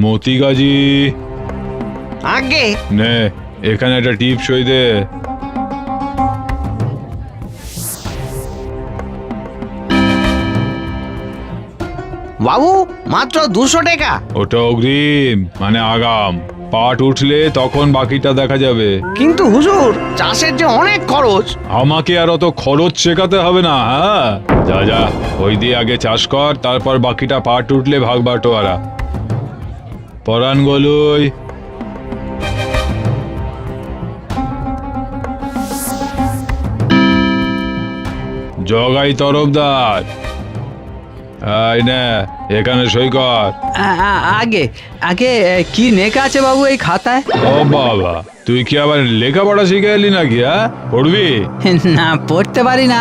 মতি গাজী, আগে নে এখানে একটা টিপ সই দে। বাবু মাত্র 200 টাকা। ওটা অগ্রিম, মানে আগাম। পাট উঠলে তখন বাকিটা দেখা যাবে। কিন্তু হুজুর, চাষের যে অনেক খরচ। আমাকে আর অত খরচ শেখাতে হবে না। হ্যাঁ, যা যা, ওই দিয়ে আগে চাষ কর, তারপর বাকিটা পাট উঠলে ভাগ বাটোয়ারা। পরাণ গলুই, জগাই তরফদার, এই নে এখানে সই কর। আগে আগে কি লেখা আছে বাবু এই খাতায়? ও বাবা, তুই কি আবার লেখাপড়া শিখে এলি নাকি? হ্যাঁ, পড়বি? না, পড়তে পারি না,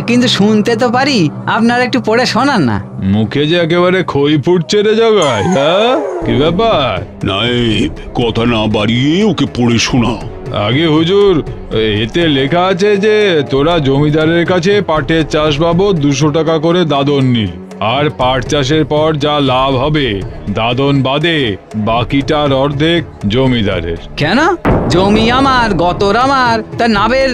কিন্তু শুনতে তো পারি। আপনারা একটু পড়ে শোনান না। মুখে যে একেবারে খই ফুটছে রে জগাই। হ্যাঁ, কি ব্যাপার? নায়েব, কথা না বাড়িয়ে ওকে পড়ে শোনাও। আগে হুজুর, এতে লেখা আছে যে তোরা জমিদারের কাছে পাটের চাষ বাবদ 200 টাকা করে দাদন নিল, আর পাট চাষের পর যা লাভ হবে দাদন বাদে বাকিটার অর্ধেক জমিদারের। কেন? জমি আমার, গতর আমার, তার নাবের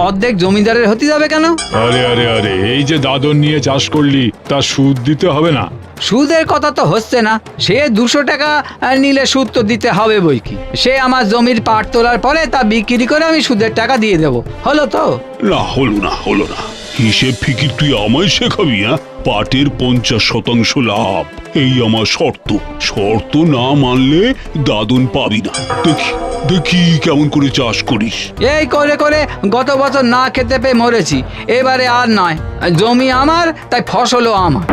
অর্ধেক জমিদারের হতে যাবে কেন? আরে আরে আরে, এই যে দাদন নিয়ে চাষ করলি তা সুদ দিতে হবে না? সুদের কথা তো হচ্ছে না। সে 200 টাকা নিলে সুদ তো দিতে হবে বই কি। সে আমার জমির পাট তোলার পরে তা বিক্রি করে আমি সুদের টাকা দিয়ে দেব। হলো তো? না, হলো না। হিসেব ফিকির তুই আমায় শেখাবি? হ্যাঁ, পাটের 50% লাভ, এই আমার শর্ত। শর্ত না মানলে দাদন পাবি না। দেখি কেমন করে চাষ করিস। এই করে করে গত বছর না খেতে পেয়ে মরেছি, এবারে আর নয়। জমি আমার, তাই ফসলও আমার।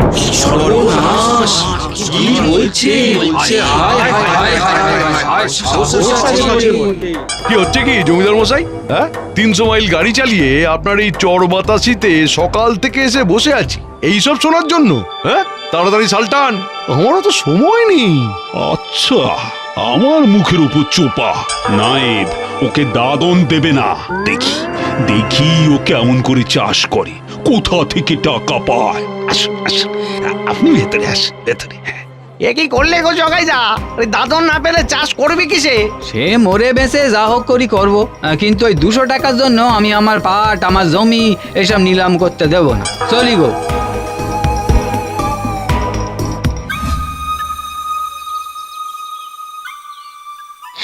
কি হচ্ছে কি জমিদার মশাই? হ্যাঁ, 300 মাইল গাড়ি চালিয়ে আপনার এই চর বাতাসিতে সকাল থেকে এসে বসে আছি এইসব শোনার জন্য। হ্যাঁ, তাড়াতাড়ি সালটান, আমারও তো সময় নেই। আচ্ছা, আমার মুখের উপর চোপা। নায়েব, ওকে দাদন দেবে না। দেখি ও কেমন করে চাষ করে, কোথা থেকে টাকা পায়। আপনি ভেতরে ভেতরে। এ কি করলে গো জগাইদা? ওই দাদন না পেলে চাষ করবি কিসে? সে মরে বেঁচে যা হোক করি করবো, কিন্তু ওই 200 টাকার জন্য আমি আমার পাট, আমার জমি এসব নিলাম করতে দেব না। চলি গো।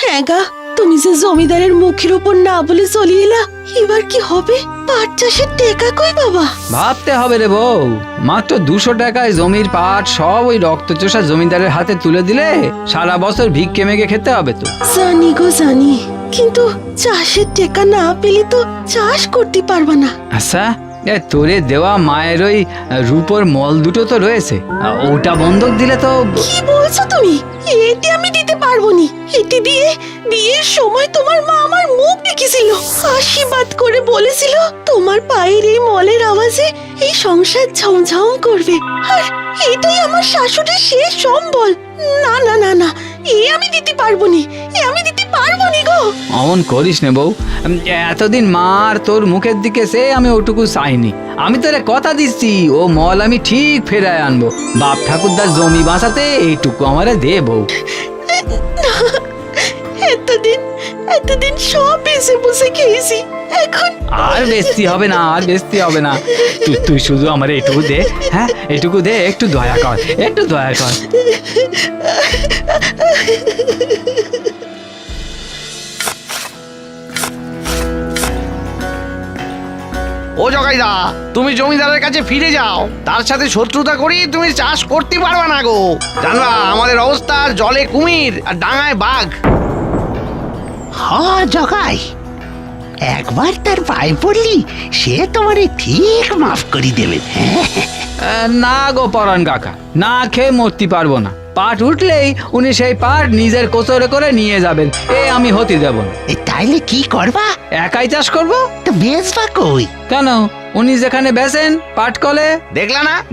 হ্যাঁ গা, তুমি যে জমিদারের মুখের উপর না বলে চলে এলা, এবার কি হবে? পাট চাষের টাকা কই বাবা? ভাবতে হবে রে বউ। মাত্র 200 টাকায় জমির পাট সব ওই রক্তচোষা জমিদারের হাতে তুলে দিলে সারা বছর ভিক্ষে মেঘে খেতে হবে তো। জানি গো জানি, কিন্তু চাষের টাকা না পেলে তো চাষ করতে পারবা না। আচ্ছা, তোরে দেওয়া মায়ের ওই রূপোর মল দুটো তো রয়েছে, ওটা বন্ধক দিলে তো। কি বলছো তুমি? এটি আমি দিতে পারবো নি। এটি দিয়ে বিয়ের সময় তোমার মা আমার মুখ দেখেছিল, আশীর্বাদ করে বলেছিল তোমার পায়ের এই মলের আওয়াজে এই সংসার ঝমঝম করবে, আর এটাই আমার শাশুড়ির শেষ সম্বল। না না না না, আমি দিতে পারবো নি, আমি দিতে পারবো নি গো। অমন করিস নে বউ। এতদিন মার তোর মুখের দিকে সে আমি ওটুকু চাইনি। আমি তোরে কথা দিচ্ছি, ও মল আমি ঠিক ফেরায় আনবো। বাপ ঠাকুরদার জমি বাঁচাতে এইটুকু আমারে দে বউ। এতদিন সব বেঁচে বসে খেয়েছি, এখন আর বেস্তি হবে না, আর বেস্তি হবে না। তুই শুধু আমার এইটুকু দে। হ্যাঁ, এইটুকু দে, একটু দয়া কর, একটু দয়া কর। ও জগাইদা, তুমি জমিদারের কাছে ফিরে যাও, তার সাথে শত্রুতা করি তুমি চাষ করতে পারবা না গো। জানবা আমাদের অবস্থা, জলে কুমির আর ডাঙায় বাঘ। হ্যাঁ জগাই, একবার তার পায়ে পড়লি সে তোমারে ঠিক মাফ করে দেবেন। না গো পরাণ কাকা, না খেয়ে মরতে পারবো না। পাট উঠলেই উনি সেই পাট নিজের কোচরে করে নিয়ে যাবেন, এ আমি হতে দেব না। তাইলে কি করবা? একাই চাষ করবো। তো বেচবা কই? কেন? উনি যেখানে বেচেন পাটকলে।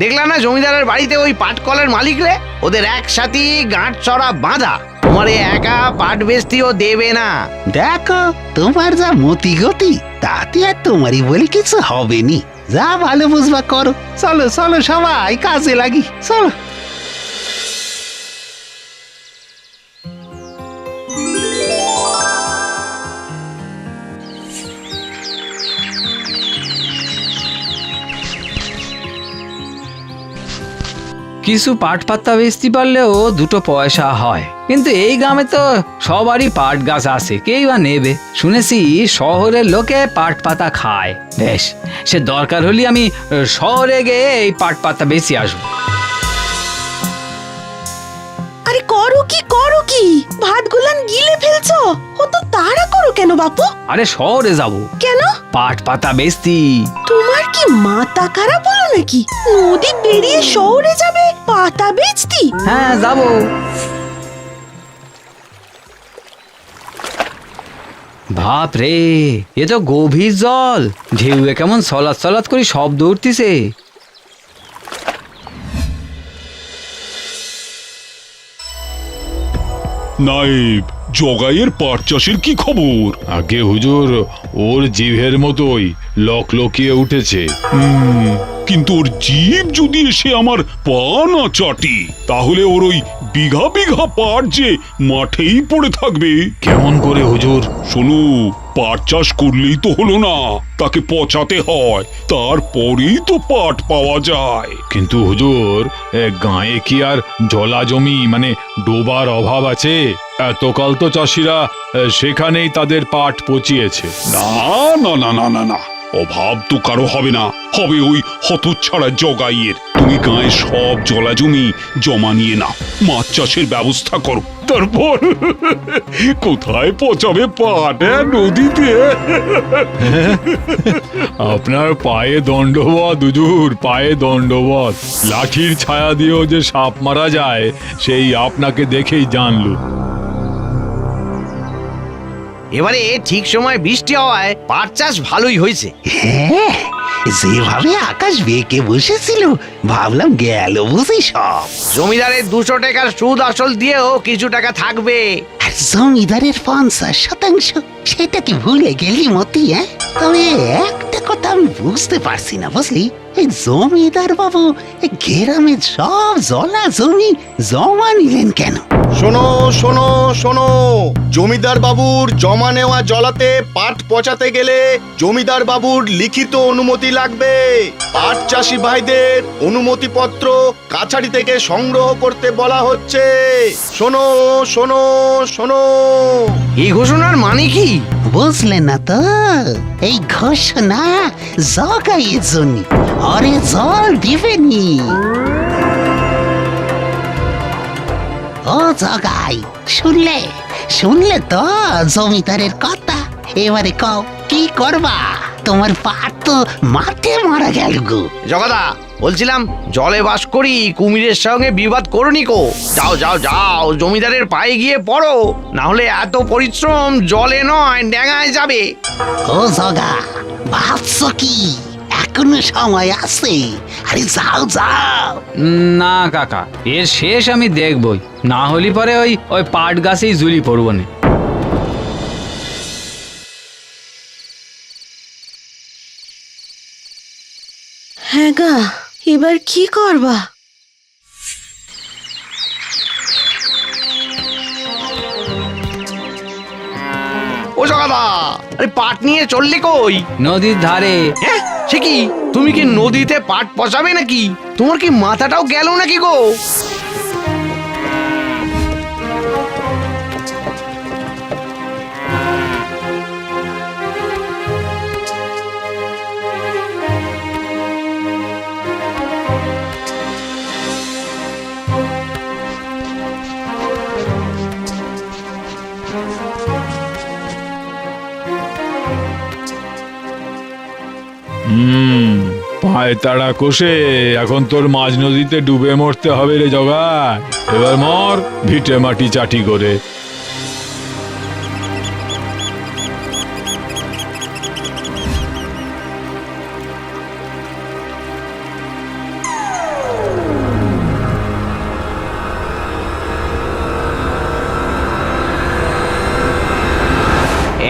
দেখলা না জমিদারের বাড়িতে ওই পাটকলের মালিক রে, ওদের একসাথে গাঁট চড়া বাঁধা। তোমার একা পাট বেচতিও দেবে না। দেখো তোমার যা মতি গতি, তাতে আর তোমারই বলে কিছু হবে নি। যা ভালো বুঝবা করো। চলো চলো সবাই কাজে লাগি, চলো। কিছু পাট পাতা বেচতে পারলেও দুটো পয়সা হয়, কিন্তু এই গ্রামে তো সবারই পাট গাছ আছে, কেই বা নেবে। শুনেছি শহরের লোকে পাট পাতা খায়। বেশ, সে দরকার হলে আমি শহরে গিয়ে এই পাট পাতা বেশি আসবো। আরে করো কি ভাত গুলান গিলে ফেলছো? ও তো তাড়া করো কেন বাপু? আরে শহরে যাব। কেন? পাট পাতা বেচতি। তোমার কি মাথা খারাপ হলো নাকি? নদী পেরিয়ে শহরে যাবে পাতা বেচতি? হ্যাঁ, যাব। বাপ রে, এ তো গভীর জল, ঢেউয়ে কেমন সলাৎ সলাৎ করে শব্দ উঠতিছে। নায়েব, জগাইয়ের পাট চাষের কি খবর? আগে হুজুর, ওর জিভের মতোই লকলকিয়ে উঠেছে। কিন্তু ওর জীব যদি এসে আমার পা না চাটি, তাহলে ওর ওই বিঘা বিঘা পাট যে মাঠেই পড়ে থাকবে। কেমন করে হুজুর? শোনো, পাট চাষ করলেই তো হলো না, তাকে পচাতে হয়, তারপরেই তো পাট পাওয়া যায়। কিন্তু হুজুর, গাঁয়ে কি আর জলা জমি মানে ডোবার অভাব আছে? এতকাল তো চাষিরা সেখানেই তাদের পাট পচিয়েছে। না না না না না না, অভাব তো কারো হবে না, হবে ওই হতচ্ছাড়া জগাইয়ের। তুমি গায়ে সব জলা জমি জমা নিয়ে নাও, মাছ চাষের ব্যবস্থা করো, তারপর কোথায় পচাবে পাট? নদীতে? আপনার পায়ে দণ্ডবত হুজুর, পায়ে দণ্ডবত। লাঠির ছায়া দিয়েও যে সাপ মারা যায়, সেই আপনাকে দেখেই জানলু। এবারে ঠিক সময় বৃষ্টি হওয়ায় পাট চাষ ভালোই হয়েছে। হ্যাঁ, যেভাবে আকাশ বেঁকে বসেছিল, ভাবলাম গেল বুঝি সব। জমিদারের 200 টাকার সুদ আসল দিয়েও কিছু টাকা থাকবে। আর জমিদারের 50%, সেটা কি ভুলে গেলি মতি? হ্যাঁ, তবে একটা কথা আমি বুঝতে পারছি না, বুঝলি? এই জমিদার বাবু এই গ্রামের সব জলা জমি জমা নিলেন কেন? শোনো শোনো শোনো, জমিদার বাবুর জমা নেওয়া জলাতে পাট পচাতে গেলে জমিদার বাবুর লিখিত অনুমতি লাগবে। পাট চাষি ভাইদের অনুমতিপত্র কাছারি থেকে সংগ্রহ করতে বলা হচ্ছে। শোনো শোনো শোনো। এই ঘোষণার মানে কি? বুঝলে না তো? এই ঘোষণা জগাইয়ের জন্য, আরে জল দিবেনি। ও জগাই, শুনলে তো জমিদারের কথা? এবারে কও কি করবা? তোমার পাট তো মাঠে মারা গেল গো। জগাদা, বলছিলাম জলে বাস করি, কুমিরের সঙ্গে বিবাদ করনি কো। যাও যাও যাও, জমিদারের পায়ে গিয়ে পড়ো, না হলে এত পরিশ্রম জলে নয় ডেঙায় যাবে। ও জগা, ভাবছো কি এখনো সময় আছে? আরে যাও যাও। না কাকা, এর শেষ আমি দেখবই, না হলে পরে ওই পাট গাছেই ঝুলি পড়বো না। হ্যাঁ গা, এবার কি করবা? ও জগাদা, আরে পাট নিয়ে চললি কই? নদীর ধারে। হ্যাঁ, সে কি, তুমি কি নদীতে পাট পচাবে নাকি? তোমার কি মাথাটাও গেল নাকি গো? পায়ে তাড়া কষে এখন তোর মাঝ নদীতে ডুবে মরতে হবে রে জগাই। এবার মর ভিটে মাটি চাটি করে।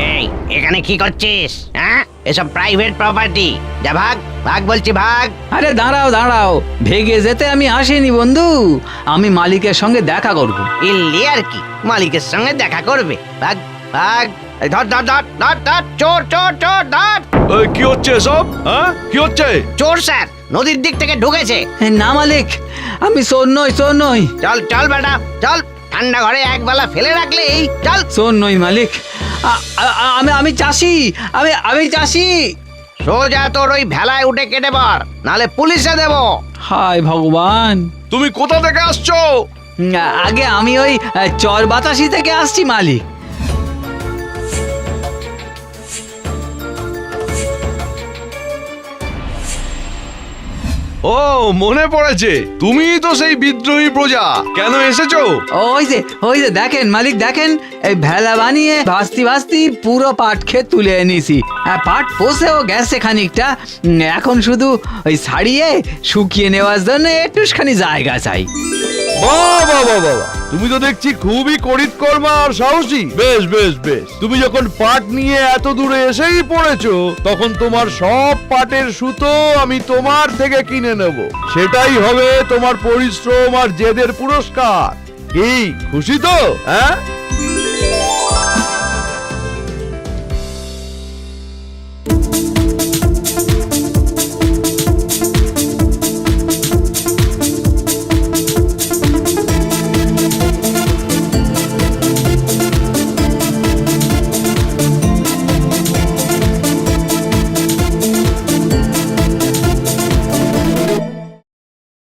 এই, এখানে কি করছিস? হ্যাঁ, এসব প্রাইভেট প্রপার্টি। যা ভাগ ভাগ বলছি, ভাগ। আরে দাঁড়াও, ভেগে যেতে আমি আসিনি বন্ধু, আমি মালিকের সঙ্গে দেখা করব। ইল্লি আর কি, মালিকের সঙ্গে দেখা করবে? ভাগ ভাগ। এই ধর ধর ধর ধর ধর, চোর চোর চোর, ধর। কি হচ্ছে সব? হ্যাঁ, কি হচ্ছে? চোর স্যার, নদীর দিক থেকে ঢুকেছে। না মালিক, আমি চোর নই। চল চল বেটা চল, ঠান্ডা ঘরে একবেলা ফেলে রাখলে এই চল। চোর নই মালিক, আমি চাষি, আমি চাষি। সোজা তোর ওই ভেলায় উঠে কেটে পড়, নালে পুলিশে দেব। হায় ভগবান। তুমি কোথা থেকে আসছো? আগে আমি ওই চর বাতাসি থেকে আসছি মালিক। ও মনে পড়েছে, তুমি তো সেই বিদ্রোহী প্রজা। কেন এসেছো? ওই যে দেখেন মালিক, দেখেন এই ভেলা বানিয়ে ভাস্তি পুরো পাট ক্ষেত তুলে এনেছি। পাট পোষেও গেছে খানিকটা, এখন শুধু ওই ছাড়িয়ে শুকিয়ে নেওয়ার জন্য একটুখানি জায়গা চাই। বাবা বাবা, তুমি তো দেখছি খুবই করিতকর্মা আর সাহসী। বেশ বেশ বেশ, তুমি যখন পাট নিয়ে এত দূরে এসেই পড়েছো, তখন তোমার সব পাটের সুতো আমি তোমার থেকে কিনে নেব। সেটাই হবে তোমার পরিশ্রম আর জেদের পুরস্কার। কি খুশি তো? হ্যাঁ